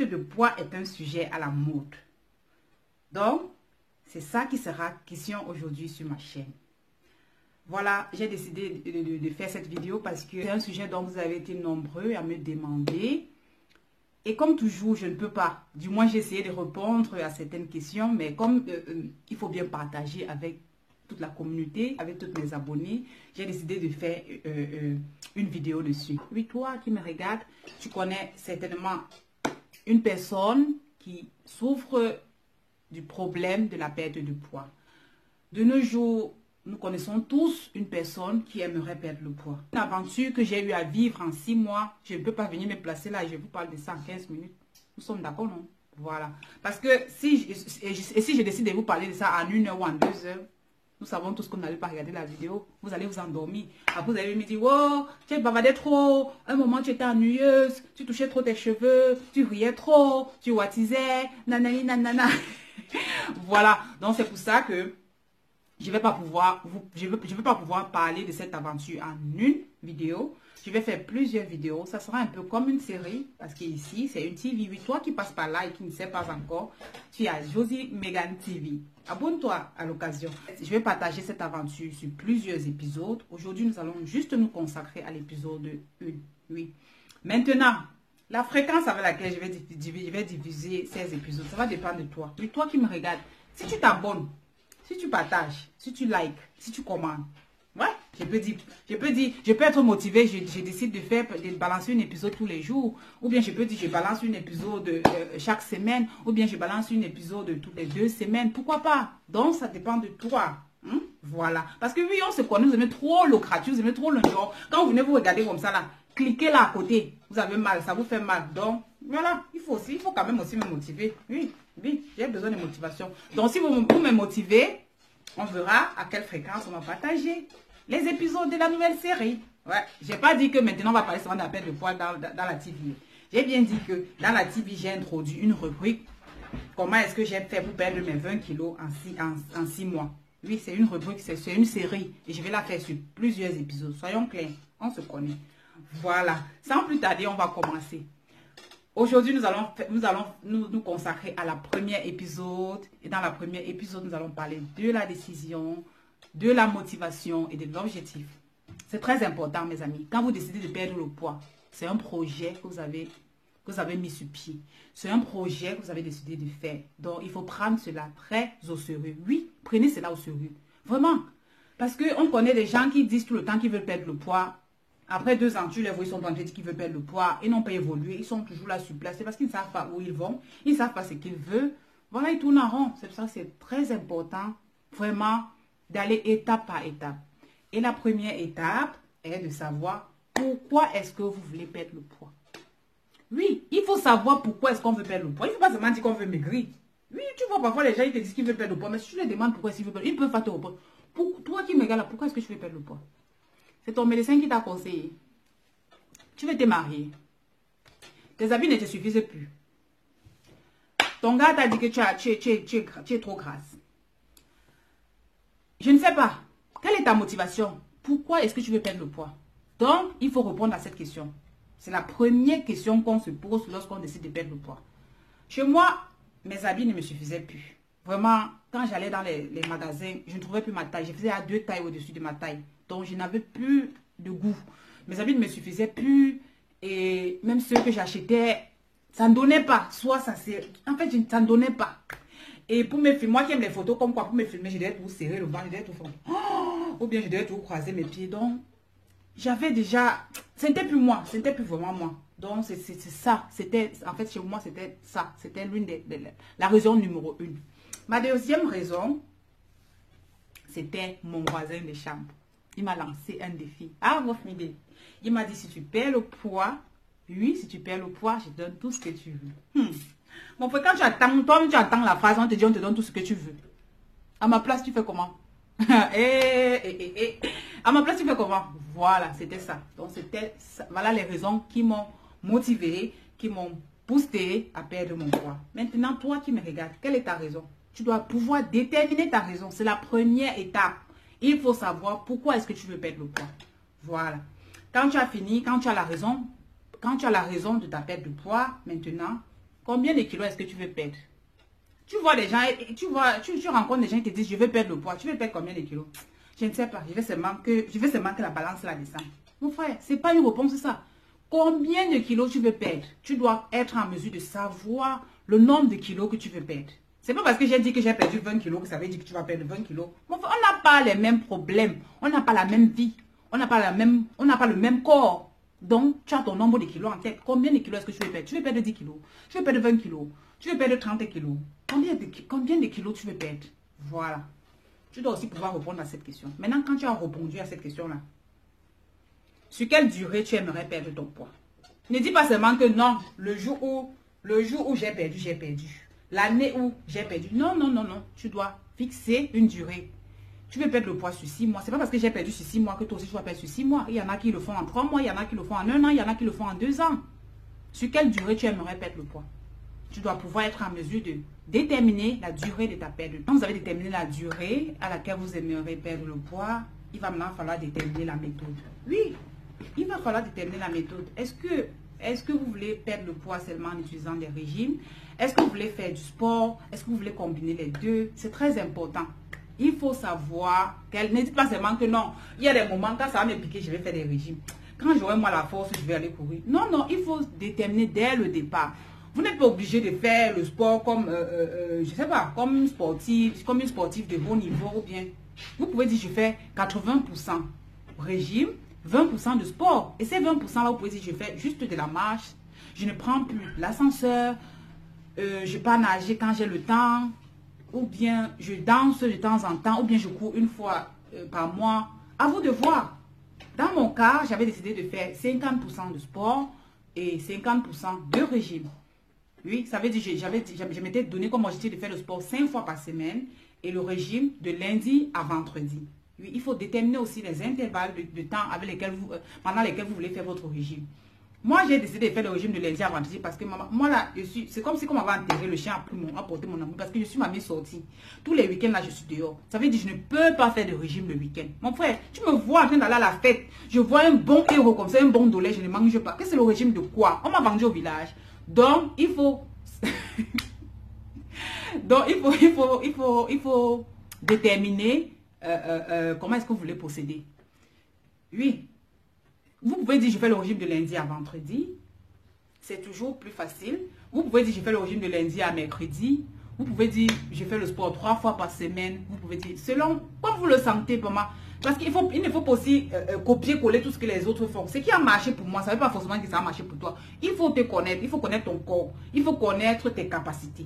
perte de poids est un sujet à la mode. Donc, c'est ça qui sera question aujourd'hui sur ma chaîne. Voilà, j'ai décidé de faire cette vidéo parce que c'est un sujet dont vous avez été nombreux à me demander. Et comme toujours, je ne peux pas. Du moins, j'ai essayé de répondre à certaines questions, mais comme il faut bien partager avec toute la communauté, avec tous mes abonnés, j'ai décidé de faire une vidéo dessus. Oui, toi qui me regardes, tu connais certainement une personne qui souffre du problème de la perte de poids. De nos jours, nous connaissons tous une personne qui aimerait perdre le poids. Une aventure que j'ai eu à vivre en 6 mois, je ne peux pas venir me placer là, je vous parle de ça en 15 minutes. Nous sommes d'accord, non? Voilà. Parce que si je décide de vous parler de ça en 1 heure ou en 2 heures, nous savons tous qu'on n'allait pas regarder la vidéo. Vous allez vous endormir. Après, vous allez me dire, wow, tu bavardais trop. Un moment, tu étais ennuyeuse. Tu touchais trop tes cheveux. Tu riais trop. Tu wattisais. Nanani, nanana. Voilà. Donc, c'est pour ça que je ne vais pas pouvoir parler de cette aventure en une vidéo. Je vais faire plusieurs vidéos. Ça sera un peu comme une série. Parce qu'ici, c'est une TV. Oui, toi qui passes par là et qui ne sais pas encore, tu as Josie Megan TV. Abonne-toi à l'occasion. Je vais partager cette aventure sur plusieurs épisodes. Aujourd'hui, nous allons juste nous consacrer à l'épisode 1. Oui. Maintenant, la fréquence avec laquelle je vais diffuser ces épisodes, ça va dépendre de toi. Oui, toi qui me regardes, si tu t'abonnes, si tu partages, si tu likes, si tu commandes, ouais, je peux être motivé, je décide de balancer un épisode tous les jours, ou bien je peux dire je balance un épisode chaque semaine, ou bien je balance un épisode toutes les 2 semaines, pourquoi pas? Donc ça dépend de toi. Voilà, parce que oui, on se connaît, vous aimez trop le gratuit, vous aimez trop le genre. Quand vous venez vous regarder comme ça là, cliquez là à côté, vous avez mal, ça vous fait mal. Donc voilà, il faut quand même aussi me motiver. Oui, j'ai besoin de motivation. Donc si vous me motivez, on verra à quelle fréquence on va partager les épisodes de la nouvelle série. Ouais, j'ai pas dit que maintenant on va parler seulement de la perte de poids dans la TV. J'ai bien dit que dans la TV, j'ai introduit une rubrique. Comment est-ce que j'ai fait pour perdre mes 20 kilos en 6 mois? Oui, c'est une rubrique, c'est une série. Et je vais la faire sur plusieurs épisodes. Soyons clairs, on se connaît. Voilà, sans plus tarder, on va commencer. Aujourd'hui, nous allons nous consacrer à la première épisode. Et dans la première épisode, nous allons parler de la décision, de la motivation et de l'objectif. C'est très important, mes amis. Quand vous décidez de perdre le poids, c'est un projet que vous avez mis sur pied. C'est un projet que vous avez décidé de faire. Donc, il faut prendre cela très au sérieux. Oui, prenez cela au sérieux. Vraiment. Parce qu'on connaît des gens qui disent tout le temps qu'ils veulent perdre le poids. Après 2 ans, tu les vois, ils sont en train de dire qu'ils veulent perdre le poids. Ils n'ont pas évolué. Ils sont toujours là sur place. C'est parce qu'ils ne savent pas où ils vont. Ils ne savent pas ce qu'ils veulent. Voilà, ils tournent en rond. C'est pour ça que c'est très important, vraiment, d'aller étape par étape. Et la première étape est de savoir pourquoi est-ce que vous voulez perdre le poids. Oui, il faut savoir pourquoi est-ce qu'on veut perdre le poids. Il ne faut pas seulement dire qu'on veut maigrir. Oui, tu vois, parfois les gens ils te disent qu'ils veulent perdre le poids. Mais si tu les demandes pourquoi ils veulent perdre le poids, ils peuvent pas te répondre. Pour toi qui me regardes là, pourquoi est-ce que tu veux perdre le poids? C'est ton médecin qui t'a conseillé. Tu veux te marier. Tes habits ne te suffisent plus. Ton gars t'a dit que tu es trop grasse. Je ne sais pas. Quelle est ta motivation? Pourquoi est-ce que tu veux perdre le poids? Donc, il faut répondre à cette question. C'est la première question qu'on se pose lorsqu'on décide de perdre le poids. Chez moi, mes habits ne me suffisaient plus. Vraiment, quand j'allais dans les magasins, je ne trouvais plus ma taille. Je faisais à 2 tailles au-dessus de ma taille. Donc, je n'avais plus de goût. Mes habits ne me suffisaient plus. Et même ceux que j'achetais, ça ne donnait pas. Soit ça c'est... En fait, ça ne donnait pas. Et pour me filmer, moi qui aime les photos, comme quoi, pour me filmer, je devais tout serrer le ventre, je devais tout faire. Oh, ou bien je devais tout croiser mes pieds. Donc, j'avais déjà... Ce n'était plus moi. Ce n'était plus vraiment moi. Donc, c'est ça. C'était... En fait, chez moi, c'était ça. C'était la raison numéro 1. Ma deuxième raison, c'était mon voisin de chambre. Il m'a lancé un défi. Ah, votre idée. Il m'a dit, si tu perds le poids, oui, si tu perds le poids, je donne tout ce que tu veux. Bon, quand tu attends, toi tu attends la phrase, on te dit, on te donne tout ce que tu veux. À ma place, tu fais comment? À ma place, tu fais comment? Voilà, c'était ça. Donc, voilà les raisons qui m'ont motivé, qui m'ont boosté à perdre mon poids. Maintenant, toi qui me regardes, quelle est ta raison? Tu dois pouvoir déterminer ta raison. C'est la première étape. Il faut savoir pourquoi est-ce que tu veux perdre le poids. Voilà. Quand tu as fini, quand tu as la raison de ta perte de poids, maintenant, Combien de kilos est-ce que tu veux perdre? Tu vois les gens, tu rencontres des gens qui te disent, je veux perdre le poids. Tu veux perdre combien de kilos? Je ne sais pas. Je veux seulement que la balance la descende. Mon frère, c'est pas une réponse, ça. Combien de kilos tu veux perdre? Tu dois être en mesure de savoir le nombre de kilos que tu veux perdre. C'est pas parce que j'ai dit que j'ai perdu 20 kilos que ça veut dire que tu vas perdre 20 kilos. Mon frère, on n'a pas les mêmes problèmes. On n'a pas la même vie. On n'a pas le même corps. Donc, tu as ton nombre de kilos en tête. Combien de kilos est-ce que tu veux perdre? Tu veux perdre 10 kilos? Tu veux perdre 20 kilos? Tu veux perdre 30 kilos? Combien de kilos tu veux perdre? Voilà. Tu dois aussi pouvoir répondre à cette question. Maintenant, quand tu as répondu à cette question-là, sur quelle durée tu aimerais perdre ton poids? Ne dis pas seulement que non, le jour où j'ai perdu, j'ai perdu. L'année où j'ai perdu. Non, non, non, non. Tu dois fixer une durée. Tu veux perdre le poids sur 6 mois. C'est pas parce que j'ai perdu sur 6 mois que toi aussi tu vas perdre sur 6 mois. Il y en a qui le font en 3 mois, il y en a qui le font en 1 an, il y en a qui le font en 2 ans. Sur quelle durée tu aimerais perdre le poids? Tu dois pouvoir être en mesure de déterminer la durée de ta perte. Quand vous avez déterminé la durée à laquelle vous aimeriez perdre le poids, il va maintenant falloir déterminer la méthode. Oui, il va falloir déterminer la méthode. Est-ce que vous voulez perdre le poids seulement en utilisant des régimes? Est-ce que vous voulez faire du sport? Est-ce que vous voulez combiner les deux? C'est très important. Il faut savoir qu'elle ne dit pas seulement que non. Il y a des moments quand ça va me piquer, je vais faire des régimes. Quand j'aurai moi la force, je vais aller courir. Non, non, il faut déterminer dès le départ. Vous n'êtes pas obligé de faire le sport comme, je sais pas, comme une sportive de haut niveau ou bien. Vous pouvez dire, je fais 80% régime, 20% de sport. Et ces 20% là, vous pouvez dire, je fais juste de la marche. Je ne prends plus l'ascenseur. Je pars nager quand j'ai le temps. Ou bien je danse de temps en temps. Ou bien je cours une fois par mois. À vous de voir. Dans mon cas, j'avais décidé de faire 50% de sport et 50% de régime. Oui, ça veut dire que je m'étais donné comme objectif de faire le sport 5 fois par semaine et le régime de lundi à vendredi. Oui, il faut déterminer aussi les intervalles de temps pendant lesquels vous voulez faire votre régime. Moi, j'ai décidé de faire le régime de lundi à vendredi parce que moi là, c'est comme si on m'avait enterré le chien a porté mon amour parce que je suis mamie sortie. Tous les week-ends là, je suis dehors. Ça veut dire que je ne peux pas faire de régime le week-end. Mon frère, tu me vois en train d'aller à la fête. Je vois un bon héros comme ça, un bon dolé, je ne mange pas. Qu'est-ce que c'est le régime de quoi? On m'a vendu au village. Donc, il faut... Donc, il faut déterminer comment est-ce que vous voulez procéder. Oui. Vous pouvez dire, je fais le régime de lundi à vendredi. C'est toujours plus facile. Vous pouvez dire, je fais le régime de lundi à mercredi. Vous pouvez dire, je fais le sport 3 fois par semaine. Vous pouvez dire, selon comme vous le sentez pour moi. Parce qu'il ne faut pas aussi copier-coller tout ce que les autres font. Ce qui a marché pour moi, ça ne veut pas forcément que ça a marché pour toi. Il faut te connaître, il faut connaître ton corps. Il faut connaître tes capacités.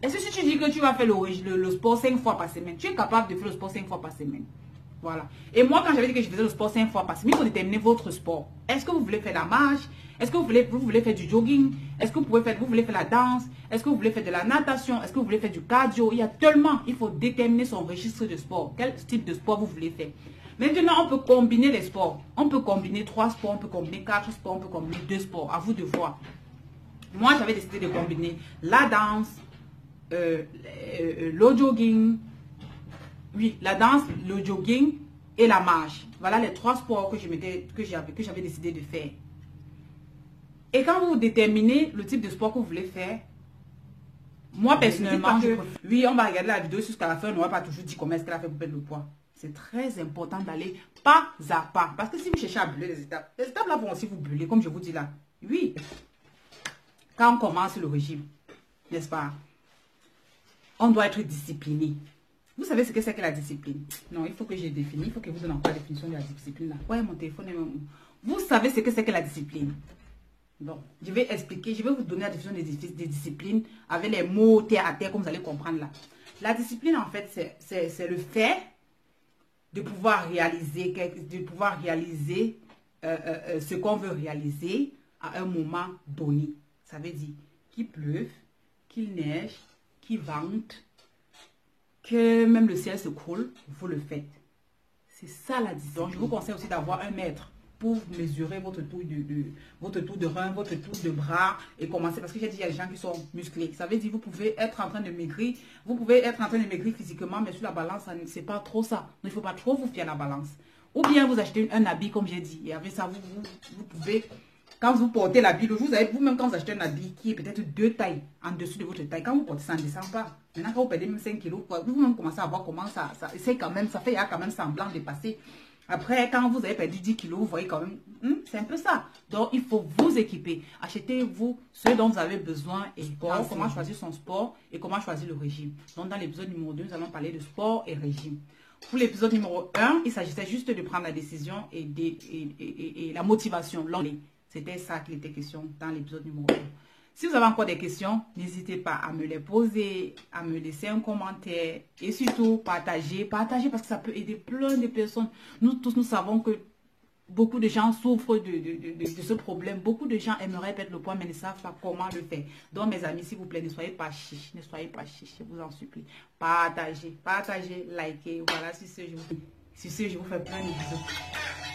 Est-ce que si tu dis que tu vas faire le sport 5 fois par semaine, tu es capable de faire le sport 5 fois par semaine? Voilà. Et moi, quand j'avais dit que je faisais le sport 5 fois par semaine, il faut déterminer votre sport. Est-ce que vous voulez faire la marche? Est-ce que vous voulez faire du jogging? Est-ce que vous voulez faire la danse? Est-ce que vous voulez faire de la natation? Est-ce que vous voulez faire du cardio? Il y a tellement, il faut déterminer son registre de sport. Quel type de sport vous voulez faire? Maintenant, on peut combiner les sports. On peut combiner 3 sports, on peut combiner 4 sports, on peut combiner 2 sports. À vous de voir. Moi, j'avais décidé de combiner la danse, le jogging, oui, la danse, le jogging et la marche. Voilà les 3 sports que j'avais décidé de faire. Et quand vous déterminez le type de sport que vous voulez faire, moi personnellement, oui, on va regarder la vidéo jusqu'à la fin, on n'aura pas toujours dit comment est-ce qu'elle a fait pour perdre le poids. C'est très important d'aller pas à pas. Parce que si vous cherchez à brûler les étapes là vont aussi vous brûler, comme je vous dis là. Oui. Quand on commence le régime, n'est-ce pas? On doit être discipliné. Vous savez ce que c'est que la discipline? Non, il faut que j'ai défini. Il faut que vous donne encore la définition de la discipline là. Ouais, mon téléphone est... Vous savez ce que c'est que la discipline? Bon, je vais expliquer. Je vais vous donner la définition des disciplines avec les mots terre à terre comme vous allez comprendre là. La discipline, en fait, c'est le fait de pouvoir réaliser ce qu'on veut réaliser à un moment donné. Ça veut dire qu'il pleuve, qu'il neige, qu'il vente, que même le ciel se coule, vous le faites. C'est ça la discipline. Donc, je vous conseille aussi d'avoir un mètre pour mesurer votre tour de rein, votre tour de bras et commencer. Parce que j'ai dit, il y a des gens qui sont musclés. Ça veut dire, vous pouvez être en train de maigrir. Vous pouvez être en train de maigrir physiquement, mais sur la balance, c'est pas trop ça. Il ne faut pas trop vous fier à la balance. Ou bien vous achetez un habit, comme j'ai dit. Et avec ça, vous pouvez Quand vous portez l'habit, vous avez vous-même quand vous achetez un habit qui est peut-être 2 tailles en dessous de votre taille, quand vous portez ça ne descend pas. Maintenant, quand vous perdez même 5 kilos, vous-même commencez à voir comment ça c'est quand même, ça fait quand même semblant de passer. Après, quand vous avez perdu 10 kilos, vous voyez quand même, c'est un peu ça. Donc, il faut vous équiper. Achetez-vous ce dont vous avez besoin et comment choisir son sport et comment choisir le régime. Donc, dans l'épisode numéro 2, nous allons parler de sport et régime. Pour l'épisode numéro 1, il s'agissait juste de prendre la décision et la motivation. C'était ça qu'il était question dans l'épisode numéro 1. Si vous avez encore des questions, n'hésitez pas à me les poser, à me laisser un commentaire et surtout partager parce que ça peut aider plein de personnes. Nous tous, nous savons que beaucoup de gens souffrent de ce problème. Beaucoup de gens aimeraient perdre le poids mais ne savent pas comment le faire. Donc mes amis, s'il vous plaît, ne soyez pas chiches, je vous en supplie. Partagez, likez. Voilà, sur ce, je vous fais plein de bisous.